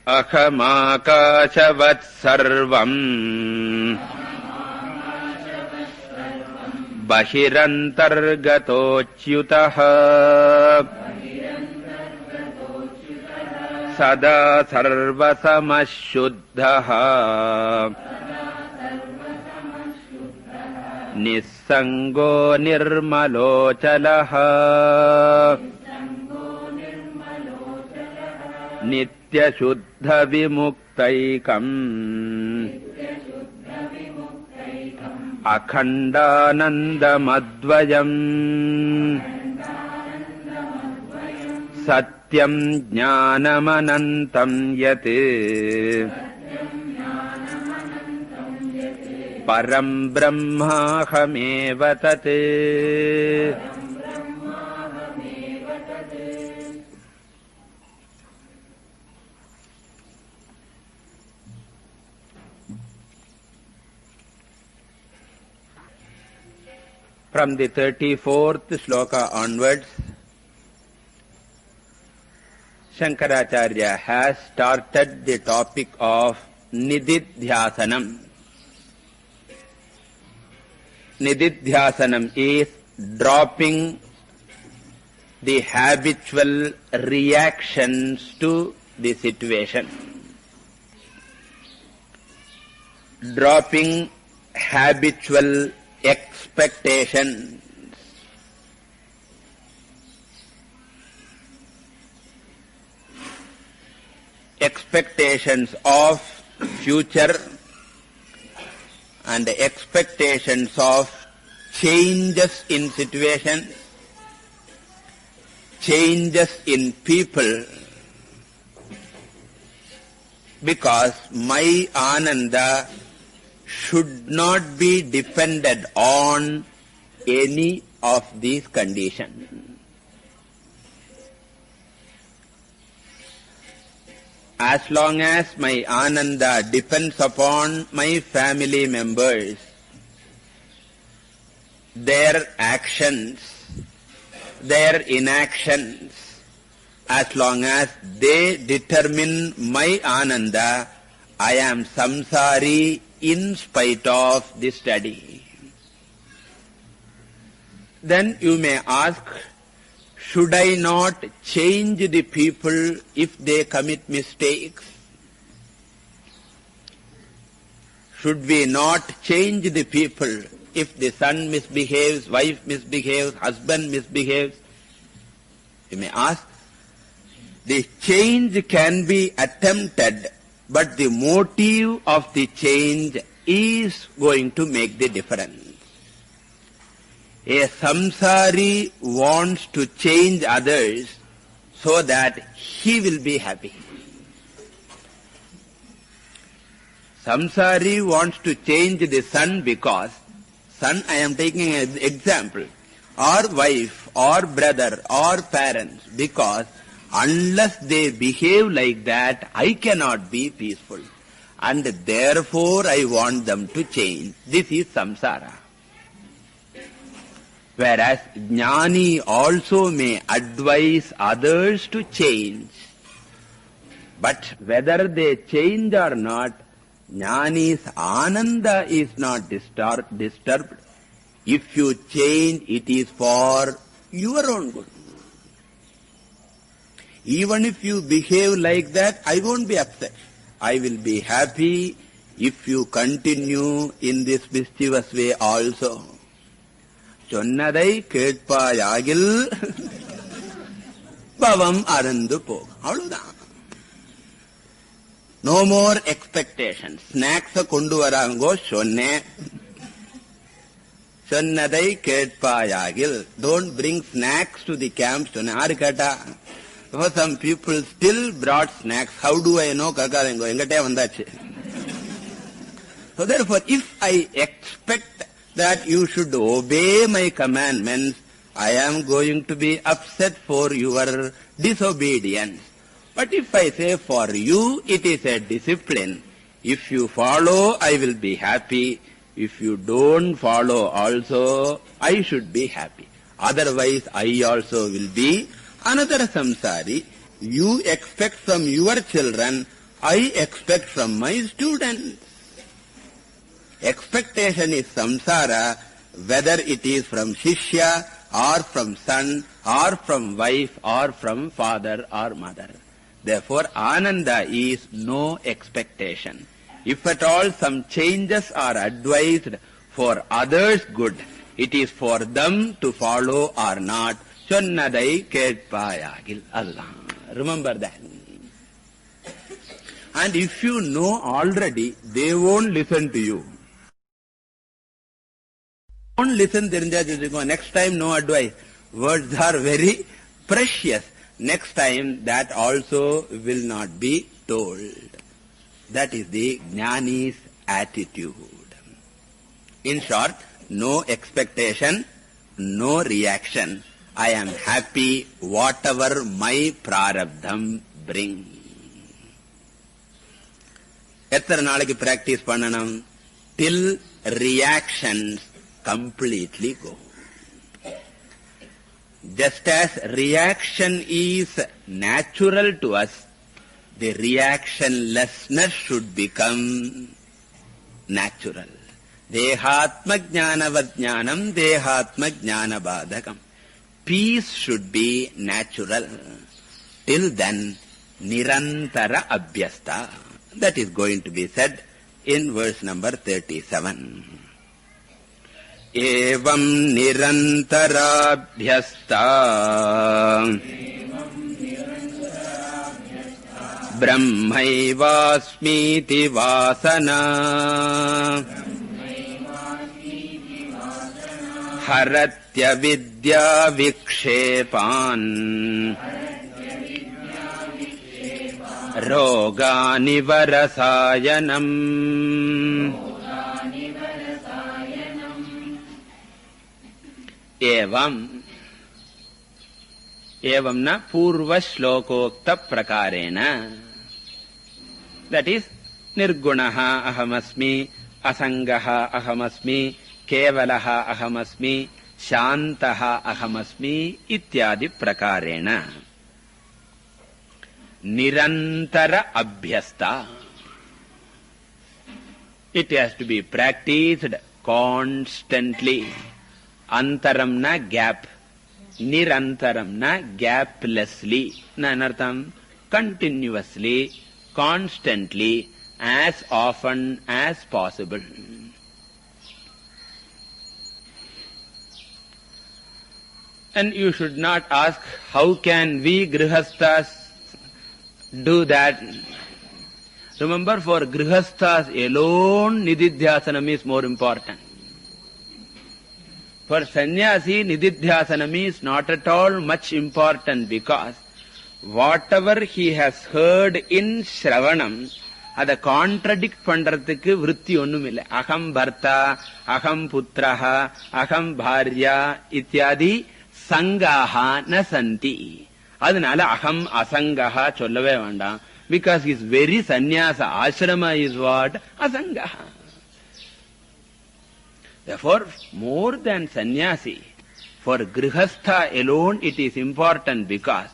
अहमाकाशवत् सर्वम् बहिरन्तर्गतोच्युतः सदा सर्वसमशुद्धः निस्सङ्गो निर्मलोचलः नित्यशुद्धविमुक्तैकम् अखण्डानन्दमद्वयम् सत्यं ज्ञानमनन्तं यत् परं ब्रह्माहमेव तत् From the 34th shloka onwards, Shankaracharya has started the topic of Nididhyasanam. Nididhyasanam is dropping the habitual reactions to the situation. Dropping habitual expectations. Expectations of future and expectations of changes in situation, changes in people, because my Ananda should not be dependent on any of these conditions. As long as my Ananda depends upon my family members, their actions, their inactions, as long as they determine my Ananda, I am samsari in spite of the study. Then you may ask, should I not change the people if they commit mistakes? Should we not change the people if the son misbehaves, wife misbehaves, husband misbehaves? You may ask. The change can be attempted, but the motive of the change is going to make the difference. A samsari wants to change others so that he will be happy. Samsari wants to change the son because, son, I am taking an example, or wife, or brother, or parents, because unless they behave like that, I cannot be peaceful. And therefore I want them to change. This is samsara. Whereas jnani also may advise others to change. But whether they change or not, jnani's ananda is not disturbed. If you change, it is for your own good. Even if you behave like that, I won't be upset. I will be happy if you continue in this mischievous way also. Chonnadai ketpayagil bhavam arandu pog. Avludan. No more expectations. Snacks kondu varango sonne. Chonnadai ketpayagil. Don't bring snacks to the camp. Sonne arikata. For some people still brought snacks. How do I know? Kakarengo engate vandache. So therefore, if I expect that you should obey my commandments, I am going to be upset for your disobedience. But if I say for you, it is a discipline. If you follow, I will be happy. If you don't follow also, I should be happy. Otherwise, I also will be another samsari. You expect from your children I expect from my students. Expectation is samsara, whether it is from shishya or from son or from wife or from father or mother. Therefore, ananda is no expectation. If at all some changes are advised for others' good, it is for them to follow or not. Chonnadai ketpayagil Allah. Remember that. And if you know already, they won't listen to you. Don't listen, next time no advice. Words are very precious. Next time that also will not be told. That is the jnani's attitude. In short, no expectation, no reaction. I am happy whatever my prarabdham brings. எத்தனை நாளைக்கு practice பண்ணணும்? Till reactions completely go. Just as reaction is natural to us, the reactionlessness should become natural. Dehatma jnanavat jnanam, dehatma jnanabadhakam. Peace should be natural. Till then, nirantara abhyasta. That is going to be said in verse number 37. Evam nirantarabhyasta brahmaivasmiti vasana haratya vidya vikshepan roganivarasayanam. Evam. Evam na purva shlokokta prakarena. That is, nirgunaha ahamasmi, asangaha ahamasmi, kevalaha ahamasmi, shantaha ahamasmi, ityadi prakarena. Nirantara abhyasta. It has to be practiced constantly. Antaram na gap. Nirantaram na gaplessly. Na anartham? Continuously, constantly, as often as possible. And you should not ask, how can we grihasthas do that? Remember, for grihasthas alone, nididhyasanam is more important. For sannyasi, nididhyasanam is not at all much important, because whatever he has heard in Shravanam, அதை contradict பண்றதுக்கு விருத்தி ஒண்ணும் இல்லை. அகம் பர்த்தா, அகம் புத்திரஹா, அகம் பாரியா இத்தியாதி சங்காஹா ந சந்தி. அதனால அகம் அசங்கஹா சொல்லவே வேண்டாம். Because his very sannyasa ashrama is what? Asangaha. Therefore, more than sannyasi, for grihastha alone it is important, because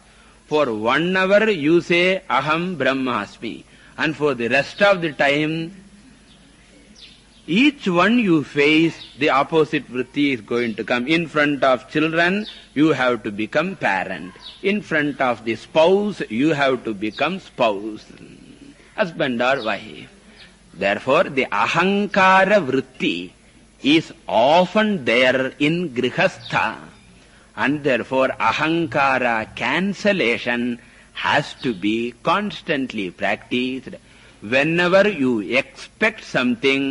for 1 hour you say aham brahmasmi, and for the rest of the time, each one you face, the opposite vritti is going to come. In front of children, you have to become parent. In front of the spouse, you have to become spouse, husband or wife. Therefore, the ahankara vritti is often there in grihastha, and therefore ahankara cancellation has to be constantly practiced. Whenever you expect something,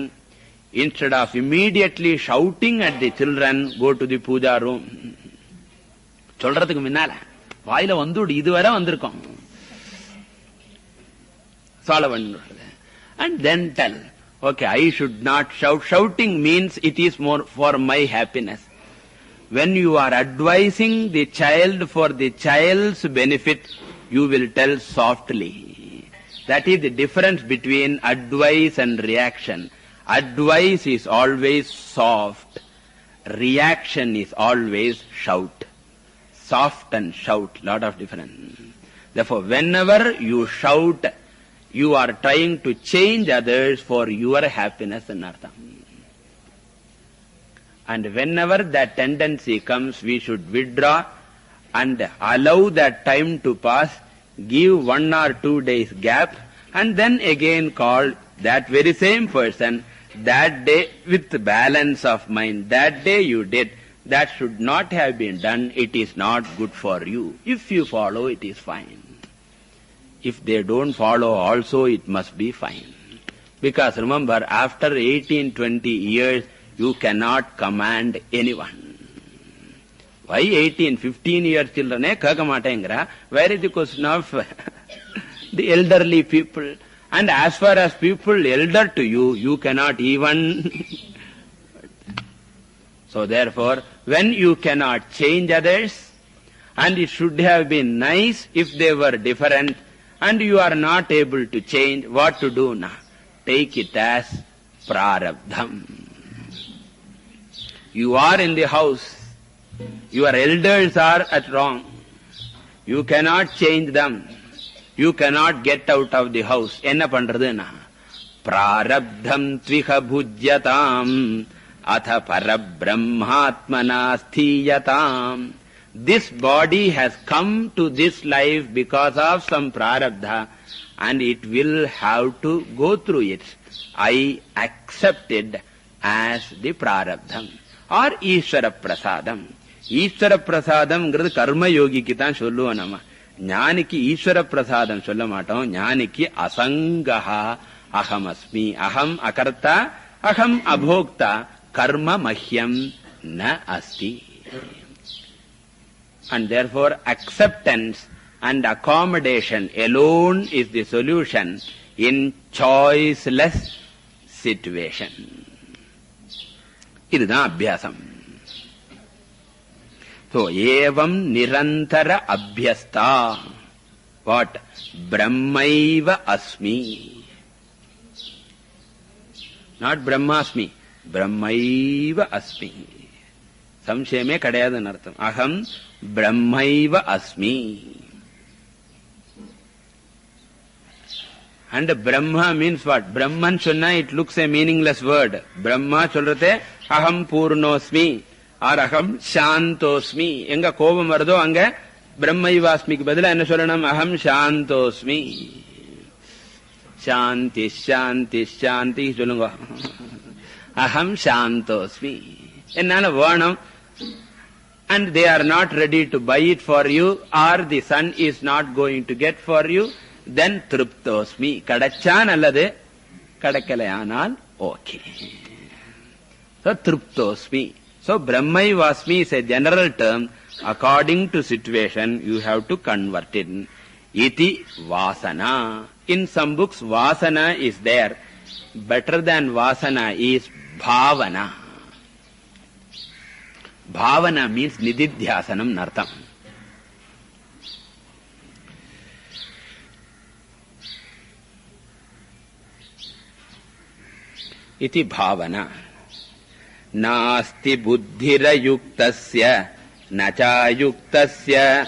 instead of immediately shouting at the children, go to the puja room. சொல்றதுக்கு முன்னால வாயில வந்துடு, இதுவரை வந்திருக்கோம் சொல்ல பண்ணுறது. And then tell, okay, I should not shout. Shouting means it is more for my happiness. When you are advising the child for the child's benefit, you will tell softly. That is the difference between advice and reaction. Advice is always soft. Reaction is always shout. Soft and shout, lot of difference. Therefore, whenever you shout, you are trying to change others for your happiness and artham. And whenever that tendency comes, we should withdraw and allow that time to pass, give 1 or 2 days gap, and then again call that very same person that day with balance of mind. That day you did. That should not have been done. It is not good for you. If you follow, it is fine. If they don't follow also, it must be fine. Because remember, after 18-20 years, you cannot command anyone. Why 18-15 years children? Where is the question of the elderly people? And as far as people elder to you, you cannot even. So therefore, when you cannot change others, and it should have been nice if they were different, and you are not able to change, what to do now? Take it as prarabdham. You are in the house. Your elders are at wrong. You cannot change them. You cannot get out of the house. Enna pandradhu na? Prarabdham tviha bhujyatam atha parabrahmatmana sthiyatam. This body has come to this life because of some prarabdha, and it will have to go through it. I accept it as the prarabdham. Or Ishvara prasadam. Ishvara prasadam gradhu karma yogi ki thaan solluva nama. Jnaniki Ishvara prasadam solla maatam. Jnaniki asangaha aham asmi. Aham akarta, aham abhokta, karma mahyam na asti. And therefore acceptance and accommodation alone is the solution in choiceless situation. Idudha abhyasam. So, evam nirantara abhyasta. What? Brahmaiva asmi. Not Brahmasmi. Brahmaiva asmi. Samshayame kadayadhan artham. Aham Brahmaiva asmi. And Brahma means what? Brahman sonna, it looks a meaningless word. Brahma solrate aham purnosmi or aham shantosmi. Enga kobam varudho anga Brahmaivasmi ki badala enna sollanam? Aham shantosmi. Shanti, shanti, shanti sollunga. Aham shantosmi. Ennala varnam. And they are not ready to buy it for you, or the son is not going to get for you, then triptosmi. Kadachan allade, kadakalayanal, okay. So triptosmi. So Brahmaivasmi is a general term. According to situation, you have to convert it. Iti vasana. In some books, vasana is there. Better than vasana is bhavana. Bhavana means nididhyasanam nartham. Iti bhavana. Nasti buddhira yuktasya nacha yuktasya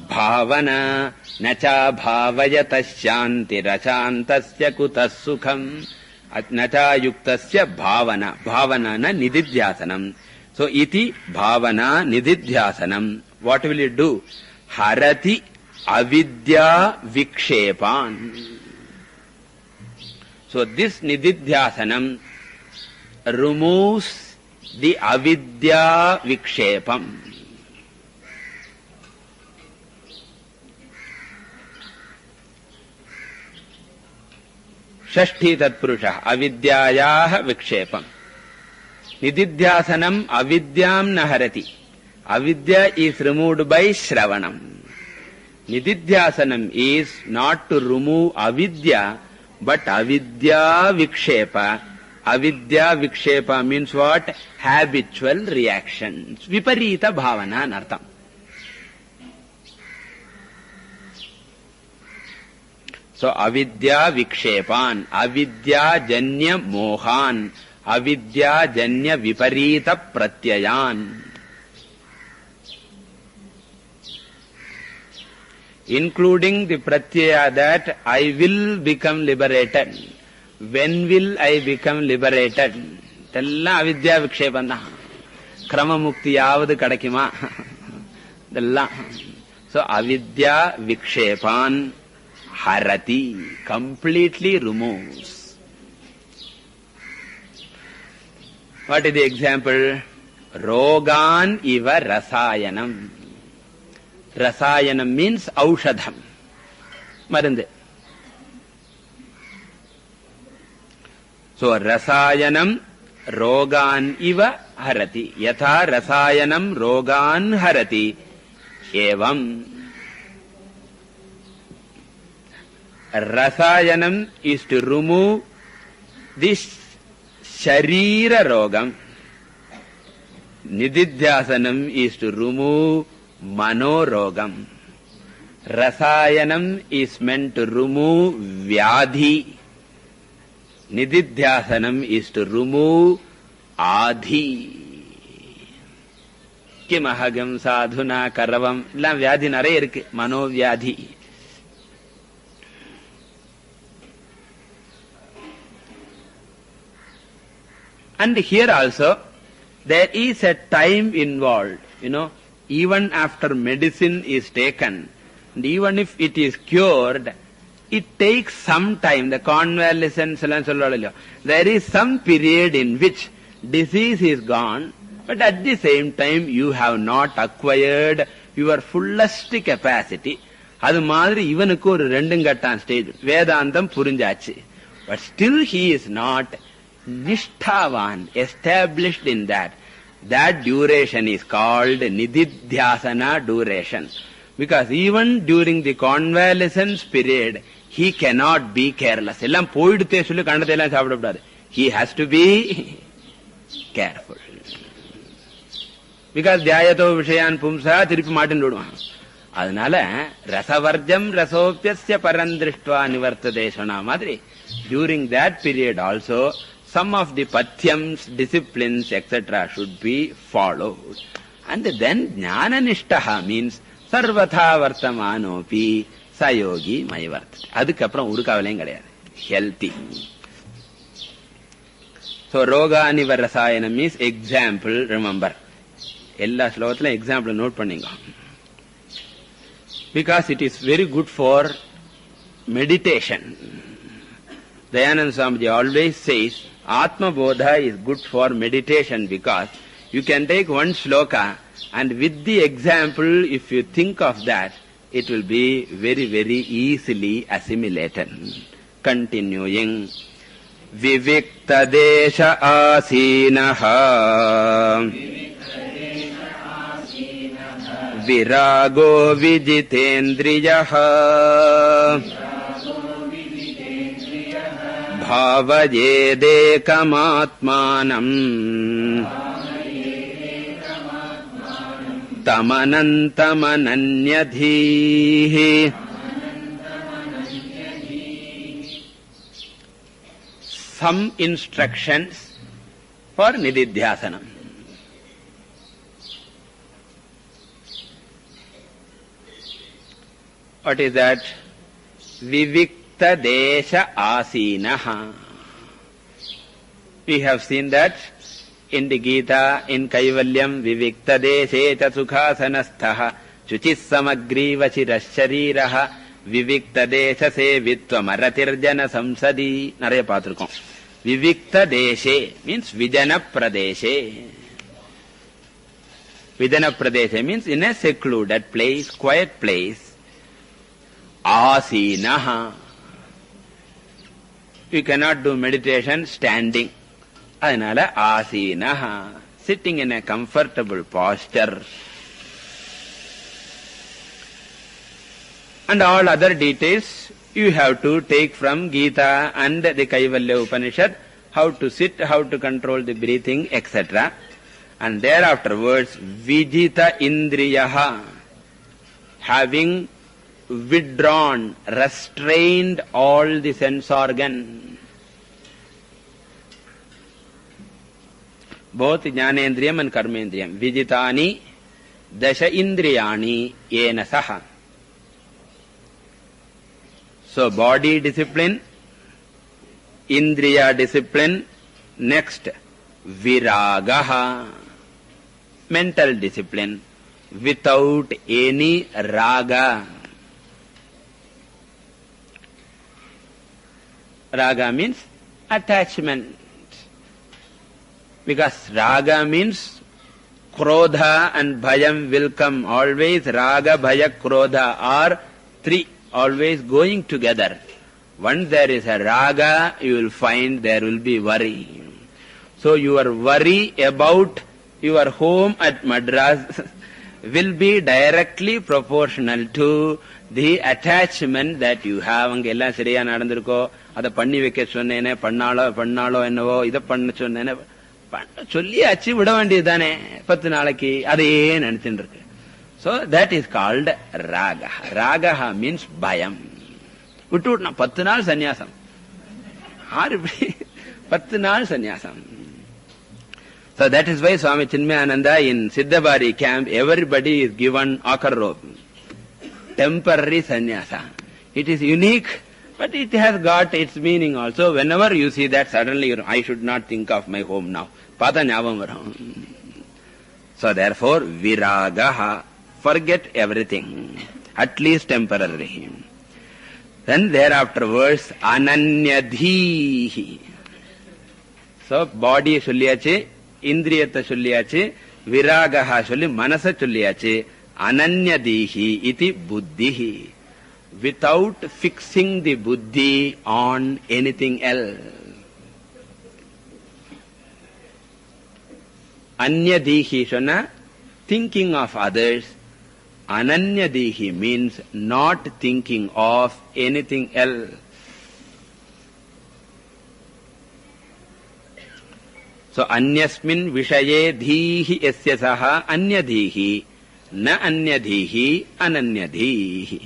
bhavana nacha bhavayata shanti rachantasya kutas sukham. Nacha yuktasya bhavana. Bhavana na nididhyasanam. So, iti bhavana nididhyasanam. What will it do? Harati avidya vikshepan. So, this nididhyasanam removes the avidya vikshepam. Shashti tatpurusha avidyayah vikshepam. Nididhyasanam avidyam naharati. Avidya is removed by shravanam. Nididhyasanam is not to remove avidya, but avidya vikshepa. Avidya vikshepa means what? Habitual reactions. Viparita bhavana nartham. So avidya vikshepan, avidya janya mohan, avidya janya viparita pratyayan. including the pratyaya that I will become liberated. When will I become liberated? Tella avidya vikshepanna. Krama mukti yavadu kadakima. Tella. So avidya vikshepan harati. Completely removes. What is the example? Rogan iva rasayanam. Rasayanam means aushadham. Marunde. So rasayanam rogan iva harati. Yatha rasayanam rogan harati. Evam. Rasayanam is to remove this sharira rogam. Nididhyasanam is to remove manorogam. Rasayanam is meant to remove vyadhi. Nididhyasanam is to remove adhi. Kimahagam sadhuna karavam. Illa vyadhi nare irukku. Manovyadhi. And here also, there is a time involved, even after medicine is taken, and even if it is cured, it takes some time, the convalescence, there is some period in which disease is gone, but at the same time you have not acquired your fullest capacity. Adu madri ivanukku oru rendungattan stage, Vedantam purinjachi. But still he is not nishthavan, established in that. That duration is called nididhyasana duration. Because even during the convalescence period, he cannot be careless. He has to be careful. Because dhyayato vishayan pumsa thiruppi maatin viduvan. Adanala rasavarjam rasopyasya parandrishtva nivartate shana madri. During that period also, some of the pathyams, disciplines, etc. should be followed. And then jnana nishtaha means sarvatha vartamanopi sayogi maivartate. Adukapram urukavalayum kedaiyadhu. Healthy. So roga aniva rasayana means example, remember. Ella slogathila example note panninga. Because it is very good for meditation. Dayananda Swamiji always says, Atma Bodha is good for meditation because you can take one shloka and with the example, if you think of that, it will be very, very easily assimilated. Continuing. Vivikta desha asinaha virago vijitendriyaha bhavayedekamatmanam tamanantamananyadhihi. Some instructions for nididhyasanam. What is that? Vivikta desha asinaha. We have seen that in the Gita, in Kaivalyam, Vivikta deshe cha sukhasanasthaha chuchis samagriva chirashariraha Vivikta desha sevitva maratirjana samsadi. Naraya paathirukkom. Vivikta deshe means Vijana Pradeshe. Vijana Pradeshe means in a secluded place, quiet place. Asinaha. You cannot do meditation standing. Adanala asinaha. Sitting in a comfortable posture. And all other details you have to take from Gita and the Kaivalya Upanishad, how to sit, how to control the breathing, etc. And thereafterwards, Vijita Indriyaha, having withdrawn, restrained all the sense organ. Both Jnanendriyam and Karmendriyam. Vijitani Dasha Indriyani Yena Saha. So body discipline, indriya discipline, next viragaha, mental discipline, without any raga. Raga means attachment. Because raga means krodha and bhayam will come. Always raga, bhaya, krodha are three, always going together. Once there is a raga, you will find there will be worry. So your worry about your home at Madras will be directly proportional to the attachment that you have. அங்க எல்லாம் சரியா நடந்திருக்கோ, அதை பண்ணி வைக்க சொன்னேனே, பண்ணாலோ என்னவோ, இதை பண்ண சொன்னேனே, சொல்லியாச்சு விட வேண்டியதுதானே 10 நாளைக்கு, அதையே நினைச்சுட்டு இருக்கு. So that is called raga. Ragaha means bhayam. விட்டுவிடணும் 10 நாள் சந்நியாசம். ஆறு 10 நாள் சந்நியாசம். So that is why Swami Chinmayananda in Siddhabari camp, everybody is given ochre robe. Temporary sannyasa. It is unique, but it has got its meaning also. Whenever you see that, suddenly I should not think of my home now. Pata nyabam varum. So therefore, viragaha, forget everything, at least temporarily. Then thereafterwards, ananyadhihi. So body சொல்லியாச்சு, இந்திரியத்தை சொல்லியாச்சு, விராகஹா சொல்லி மனசை சொல்லியாச்சு. Ananyadihi iti buddhihi, without fixing the buddhi on anything else. Anyadihi sonna thinking of others. Ananyadihi means not thinking of anything else. So anyasmin vishaye dhihi yasya saha anyadhihi na anyadhihi ananyadhihi.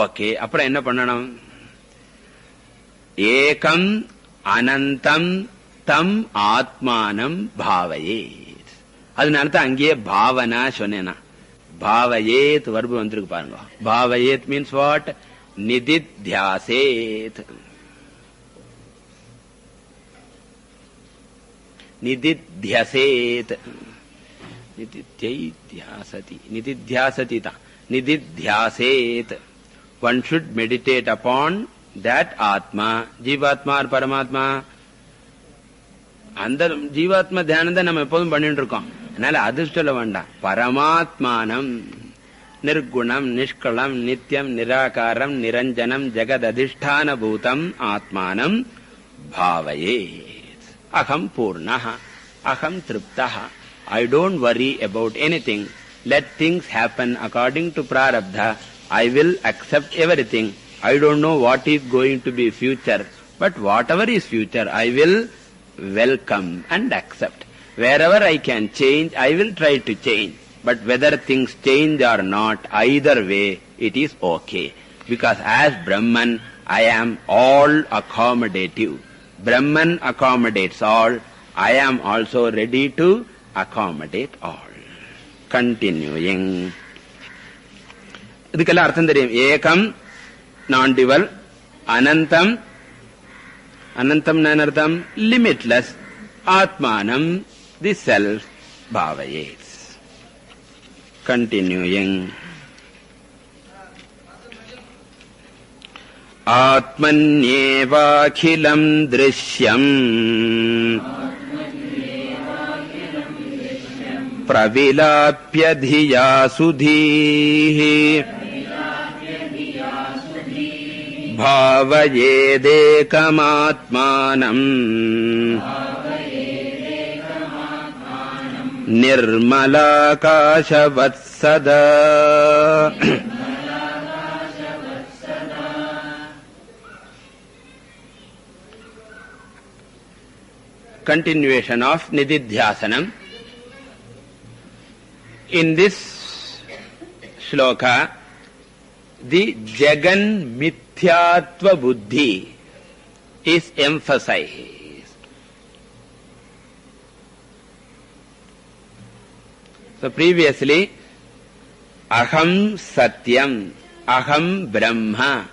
Okay, அப்புறம் என்ன பண்ணணும்? ஏகம் அனந்தம் தம் ஆத்மானம் பாவயேத். அதனால தான் அங்கேயே பாவனா சொன்னேனா. பாவயேத் verb வந்திருக்கு பாருங்க. பாவயேத் means what? நிதித்யாசேத். நிதித்யாசேத். Nitidhyasati. Nitidhyasati ta. Nididhyaset. One should meditate upon that Atma. Jivatma or Paramatma. அந்த ஜீவாத்மா தியானம் தான் நம்ம எப்போதும் பண்ணிட்டு இருக்கோம். அதனால அது சொல்ல வேண்டாம். பரமாத்மானம் நிர்குணம் நிஷ்கலம் நித்தியம் நிராகாரம் நிரஞ்சனம் ஜெகத் அதிஷ்டான பூதம் ஆத்மானம் பாவயே. அகம் பூர்ணஹ அகம் திருப்தஹ. I don't worry about anything. Let things happen according to prarabdha. I will accept everything. I don't know what is going to be future, but whatever is future, I will welcome and accept. Wherever I can change, I will try to change. But whether things change or not, either way, it is okay. Because as Brahman, I am all accommodative. Brahman accommodates all. I am also ready to accommodate all. Continuing. இதுக்கெல்லாம் அர்த்தம் தெரியும். ஏகம் நான்-dual, அனந்தம் அனந்தம் அர்த்தம் limitless, ஆத்மானம் the self bhavayet. Continuing. ஆத்மன்யேவாகிலம் த்ருஷ்யம் பிரவிலாப்ய தியா சுதீஹ பாவயேதேகமாத்மானம் நிர்மலாகாசவத் சதா. Continuation of Nididhyasanam. In this shloka, the Jagan Mithyatva Buddhi is emphasized. So previously, Aham Satyam, aham brahma,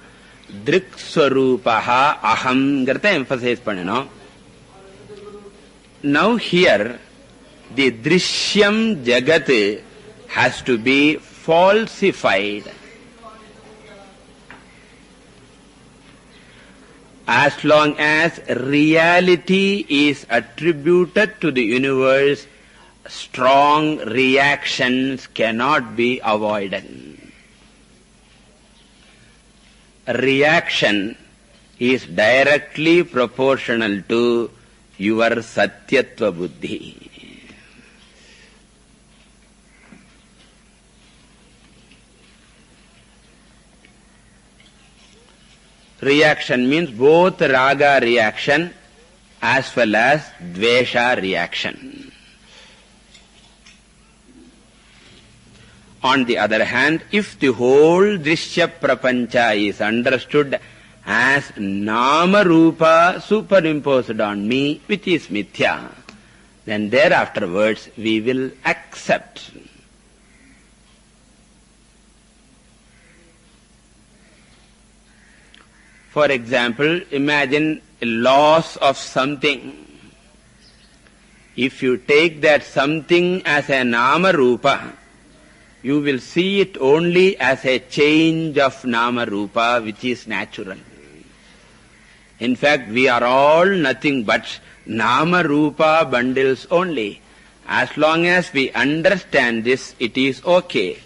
drik swarupaha aham gartha emphasize pannano. Now here the drishyam jagat has to be falsified. As long as reality is attributed to the universe, strong reactions cannot be avoided. Reaction is directly proportional to your satyatva buddhi. Reaction means both raga reaction as well as dvesha reaction. On the other hand, if the whole drishya prapancha is understood as nama rupa superimposed on me, which is mithya, then thereafterwards we will accept. For example, imagine a loss of something. If you take that something as a nama rupa, you will see it only as a change of nama rupa, which is natural. In fact, we are all nothing but nama rupa bundles only. As long as we understand this, it is okay.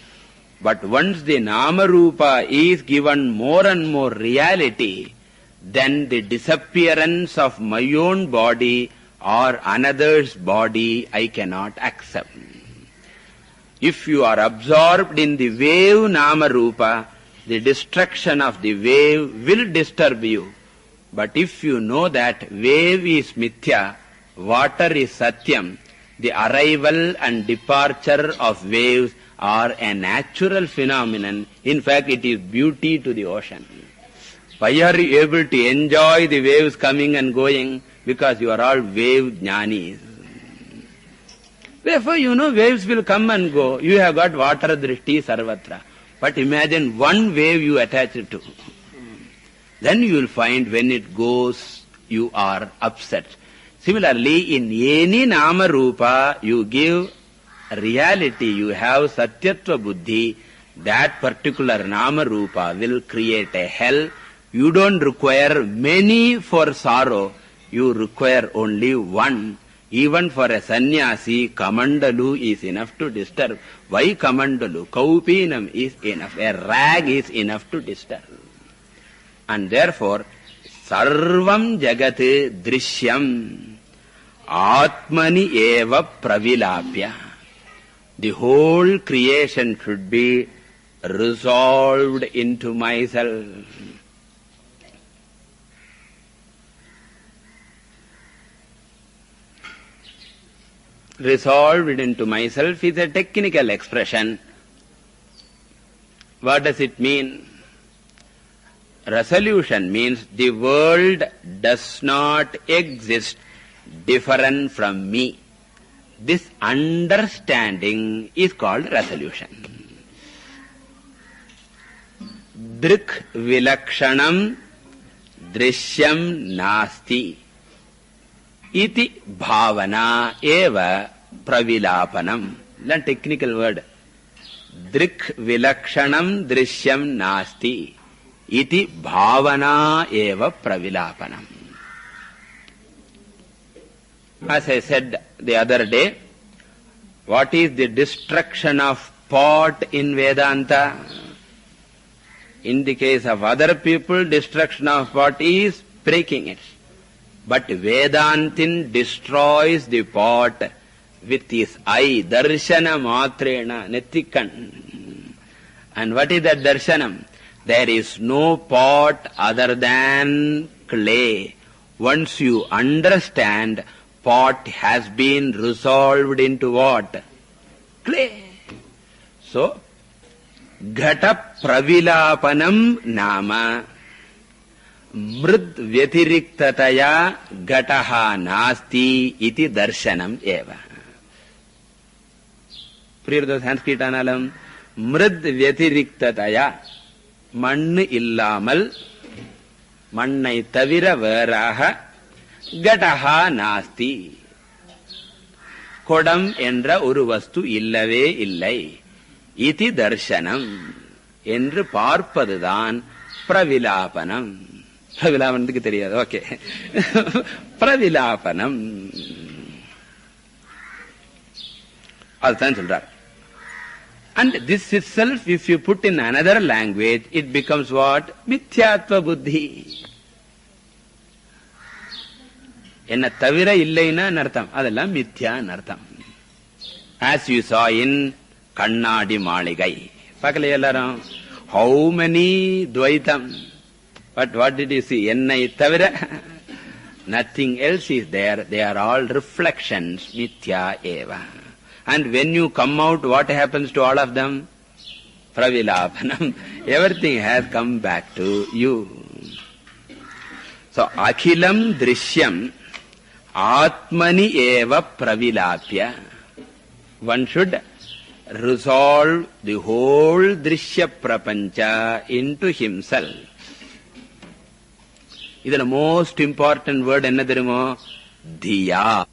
But once the nama rupa is given more and more reality, then the disappearance of my own body or another's body I cannot accept. If you are absorbed in the wave nama rupa, the destruction of the wave will disturb you. But if you know that wave is mithya, water is satyam, the arrival and departure of waves are a natural phenomenon. In fact, it is beauty to the ocean. Why are you able to enjoy the waves coming and going? Because you are all wave jnanis. Therefore, you know waves will come and go. You have got water drishti sarvatra. But imagine one wave you attach it to. Then you will find when it goes, you are upset. Similarly, in any nama rupa, you give reality, you have satyatva buddhi, that particular nama rupa will create a hell. You don't require many for sorrow, you require only one. Even for a sannyasi, kamandalu is enough to disturb. Why kamandalu? Kaupinam is enough. A rag is enough to disturb. And therefore, sarvam jagat drishyam atmani eva pravilapya. The whole creation should be resolved into myself. Resolved into myself is a technical expression. What does it mean? Resolution means the world does not exist different from me. This understanding is called resolution. Drik vilakshanam drishyam nasti iti bhavana eva pravilapanam. That's a technical word. Drik vilakshanam drishyam nasti iti bhavana eva pravilapanam. As I said the other day, what is the destruction of pot in Vedanta? In the case of other people, destruction of pot is breaking it. But Vedantin destroys the pot with his eye, darshana matrena, netikan. And what is that darshanam? There is no pot other than clay. Once you understand, pot has been resolved into what? Clay. So, ghata pravilapanam nama mrid vyatiriktaya ghataha nasti iti darshanam eva. Priyartha Sanskrit analam mrid vyatiriktaya. மண்ணு இல்லாமல் மண்ணை தவிர வேறாக கடஹா நாஸ்தி, கொடம் என்ற ஒரு வஸ்து இல்லவே இல்லை. இதி தர்சனம் என்று பார்ப்பதுதான் பிரவிலாபனம். பிரவிலாபனத்துக்கு தெரியாது, ஓகே. பிரவிலாபனம் அதுதான் சொல்றார். And this itself, if you put in another language, it becomes what? Mithyatva buddhi. என்ன தவிர இல்லைன்னா அர்த்தம், அதெல்லாம் மித்யா அர்த்தம். As you saw in கண்ணாடி மாளிகை, பார்க்கல எல்லாரும்? How many Dvaitam? But what did you see? என்னை தவிர nothing else is there. They are all reflections, mithya eva. And when you come out, what happens to all of them? Pravilapanam. Everything has come back to you. So, akhilam drishyam atmani eva pravilapya. One should resolve the whole drishya prapancha into himself. This is the most important word. Enna therimo? Dhiya.